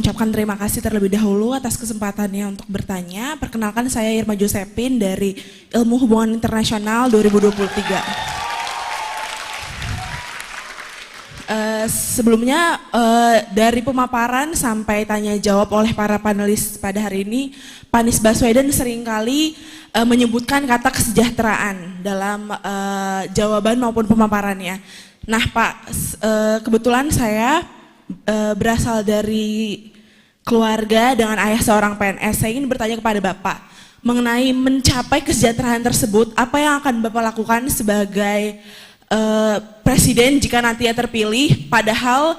mengucapkan terima kasih terlebih dahulu atas kesempatannya untuk bertanya. Perkenalkan, saya Irma Josephine dari Ilmu Hubungan Internasional 2023. Sebelumnya dari pemaparan sampai tanya jawab oleh para panelis pada hari ini, Pak Anies Baswedan seringkali menyebutkan kata kesejahteraan dalam jawaban maupun pemaparannya. Nah Pak, kebetulan saya berasal dari keluarga dengan ayah seorang PNS. Saya ingin bertanya kepada Bapak mengenai mencapai kesejahteraan tersebut, apa yang akan Bapak lakukan sebagai presiden jika nantinya terpilih, padahal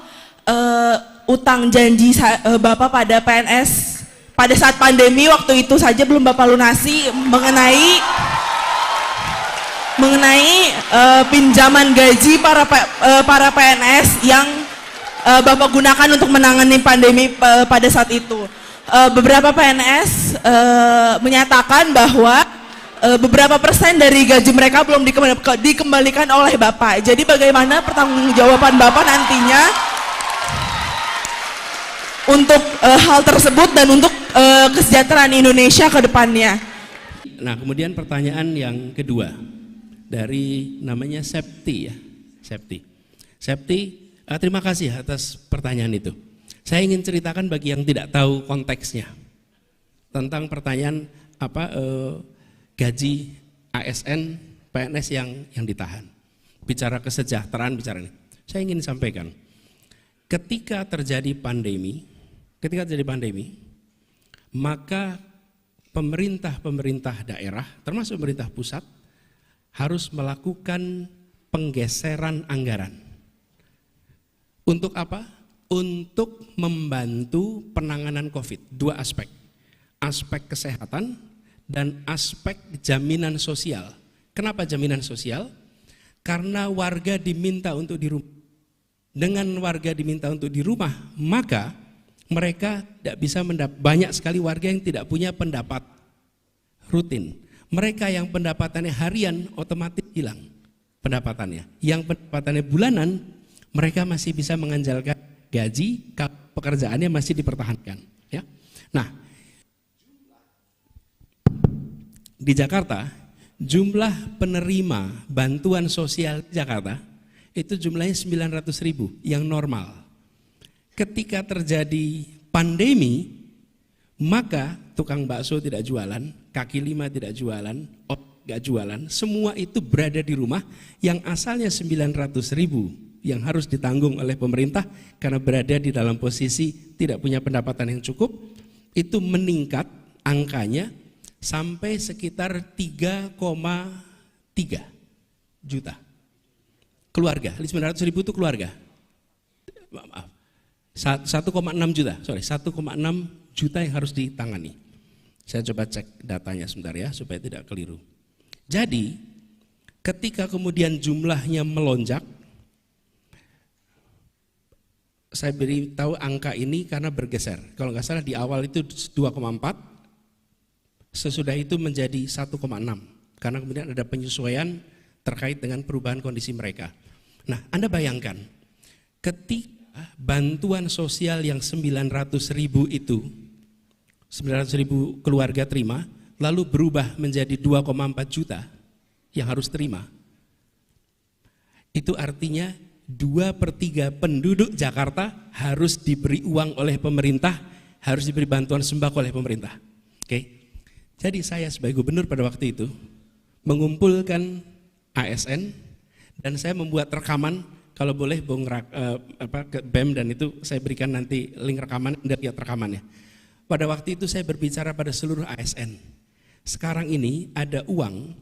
utang janji Bapak pada PNS pada saat pandemi waktu itu saja belum Bapak lunasi mengenai pinjaman gaji para PNS yang Bapak gunakan untuk menangani pandemi pada saat itu. Beberapa PNS menyatakan bahwa beberapa persen dari gaji mereka belum dikembalikan oleh Bapak. Jadi bagaimana pertanggungjawaban Bapak nantinya untuk hal tersebut dan untuk kesejahteraan Indonesia ke depannya? Nah, kemudian pertanyaan yang kedua dari namanya Septi ya. Septi, terima kasih atas pertanyaan itu. Saya ingin ceritakan bagi yang tidak tahu konteksnya tentang pertanyaan gaji ASN PNS yang ditahan. Bicara kesejahteraan, bicara ini. Saya ingin sampaikan, ketika terjadi pandemi, maka pemerintah daerah, termasuk pemerintah pusat, harus melakukan penggeseran anggaran. Untuk apa? Untuk membantu penanganan COVID. Dua aspek. Aspek kesehatan dan aspek jaminan sosial. Kenapa jaminan sosial? Karena warga diminta untuk di rumah. Dengan warga diminta untuk di rumah, maka mereka tidak bisa banyak sekali warga yang tidak punya pendapat rutin. Mereka yang pendapatannya harian otomatis hilang pendapatannya. Yang pendapatannya bulanan, mereka masih bisa mengandalkan gaji, pekerjaannya masih dipertahankan. Ya. Nah, di Jakarta, jumlah penerima bantuan sosial di Jakarta itu jumlahnya 900.000 yang normal. Ketika terjadi pandemi, maka tukang bakso tidak jualan, kaki lima tidak jualan, nggak jualan, semua itu berada di rumah. Yang asalnya 900.000 yang harus ditanggung oleh pemerintah karena berada di dalam posisi tidak punya pendapatan yang cukup, itu meningkat angkanya sampai sekitar 3,3 juta keluarga. 900.000 itu keluarga. Maaf, 1,6 juta, 1,6 juta yang harus ditangani. Saya coba cek datanya sebentar ya supaya tidak keliru. Jadi ketika kemudian jumlahnya melonjak, saya beritahu angka ini karena bergeser. Kalau nggak salah di awal itu 2,4, sesudah itu menjadi 1,6 karena kemudian ada penyesuaian terkait dengan perubahan kondisi mereka. Nah, Anda bayangkan ketika bantuan sosial yang 900.000 itu 900.000 keluarga terima lalu berubah menjadi 2,4 juta yang harus terima. Itu artinya 2/3 penduduk Jakarta harus diberi uang oleh pemerintah, harus diberi bantuan sembako oleh pemerintah. Oke. Jadi saya sebagai gubernur pada waktu itu mengumpulkan ASN dan saya membuat rekaman, kalau boleh Bung BEM dan itu saya berikan nanti link rekaman, Anda lihat rekamannya. Pada waktu itu saya berbicara pada seluruh ASN. Sekarang ini ada uang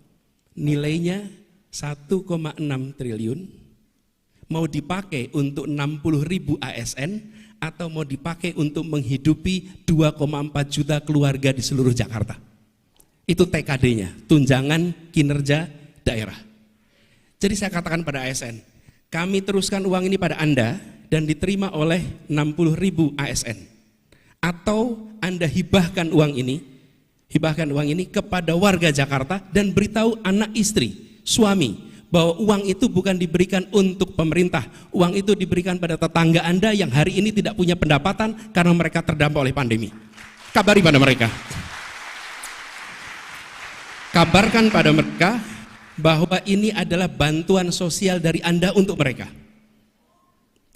nilainya 1,6 triliun mau dipakai untuk 60.000 ASN atau mau dipakai untuk menghidupi 2,4 juta keluarga di seluruh Jakarta. Itu TKD-nya, tunjangan kinerja daerah. Jadi saya katakan pada ASN, kami teruskan uang ini pada Anda dan diterima oleh 60.000 ASN. Atau Anda hibahkan uang ini kepada warga Jakarta dan beritahu anak istri, suami, bahwa uang itu bukan diberikan untuk pemerintah. Uang itu diberikan pada tetangga Anda yang hari ini tidak punya pendapatan karena mereka terdampak oleh pandemi. Kabari pada mereka. Kabarkan pada mereka bahwa ini adalah bantuan sosial dari Anda untuk mereka.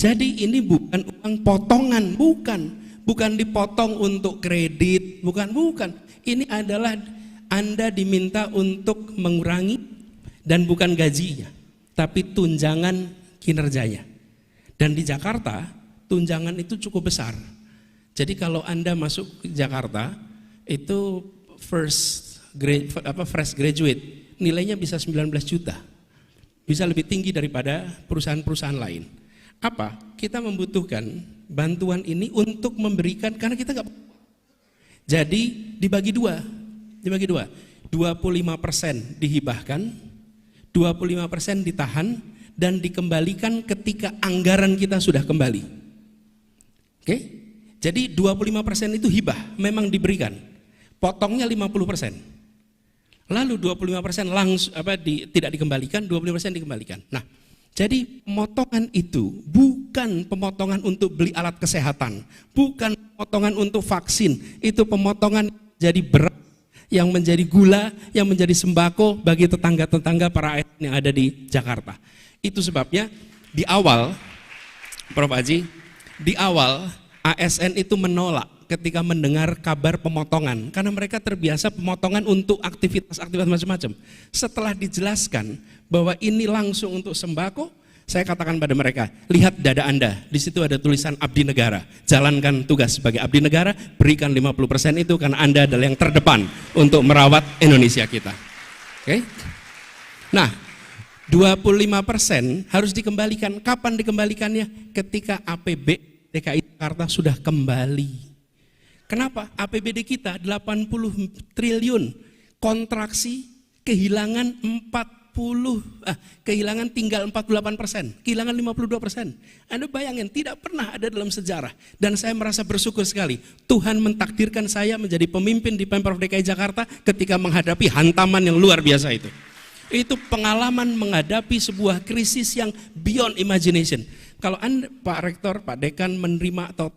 Jadi ini bukan uang potongan, bukan dipotong untuk kredit, bukan. Ini adalah Anda diminta untuk mengurangi dan bukan gajinya, tapi tunjangan kinerjanya. Dan di Jakarta tunjangan itu cukup besar. Jadi kalau Anda masuk ke Jakarta itu fresh graduate, nilainya bisa 19 juta. Bisa lebih tinggi daripada perusahaan-perusahaan lain. Apa? Kita membutuhkan bantuan ini untuk memberikan, karena kita nggak. Jadi dibagi dua. 25% dihibahkan, 25% ditahan dan dikembalikan ketika anggaran kita sudah kembali. Oke? Jadi 25% itu hibah, memang diberikan. Potongnya 50%. Lalu 25% langsung tidak dikembalikan, 25% dikembalikan. Nah, jadi pemotongan itu bukan pemotongan untuk beli alat kesehatan, bukan pemotongan untuk vaksin, itu pemotongan jadi beras, yang menjadi gula, yang menjadi sembako bagi tetangga-tetangga para ASN yang ada di Jakarta. Itu sebabnya di awal, Prof. Haji, di awal ASN itu menolak ketika mendengar kabar pemotongan, karena mereka terbiasa pemotongan untuk aktivitas-aktivitas macam-macam. Setelah dijelaskan bahwa ini langsung untuk sembako, saya katakan pada mereka, lihat dada Anda, di situ ada tulisan abdi negara. Jalankan tugas sebagai abdi negara, berikan 50% itu karena Anda adalah yang terdepan untuk merawat Indonesia kita. Oke? Nah, 25% harus dikembalikan. Kapan dikembalikannya? Ketika APB DKI Jakarta sudah kembali. Kenapa? APBD kita 80 triliun, kontraksi, kehilangan kehilangan tinggal 48%, kehilangan 52%. Anda bayangin, tidak pernah ada dalam sejarah. Dan saya merasa bersyukur sekali, Tuhan mentakdirkan saya menjadi pemimpin di Pemprov DKI Jakarta ketika menghadapi hantaman yang luar biasa itu. Itu pengalaman menghadapi sebuah krisis yang beyond imagination. Kalau Anda, Pak Rektor, Pak Dekan menerima atau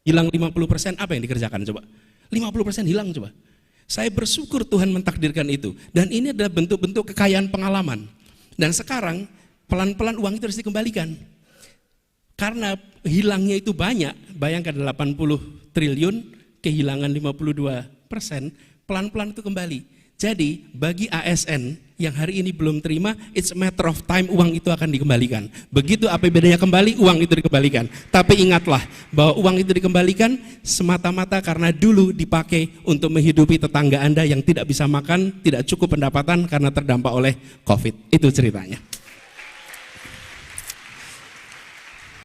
hilang 50%, apa yang dikerjakan coba? 50% hilang coba. Saya bersyukur Tuhan mentakdirkan itu. Dan ini adalah bentuk-bentuk kekayaan pengalaman. Dan sekarang pelan-pelan uang itu harus dikembalikan. Karena hilangnya itu banyak, bayangkan 80 triliun, kehilangan 52%, pelan-pelan itu kembali. Jadi bagi ASN yang hari ini belum terima, it's a matter of time uang itu akan dikembalikan. Begitu APBD-nya kembali, uang itu dikembalikan. Tapi ingatlah bahwa uang itu dikembalikan semata-mata karena dulu dipakai untuk menghidupi tetangga Anda yang tidak bisa makan, tidak cukup pendapatan karena terdampak oleh COVID. Itu ceritanya.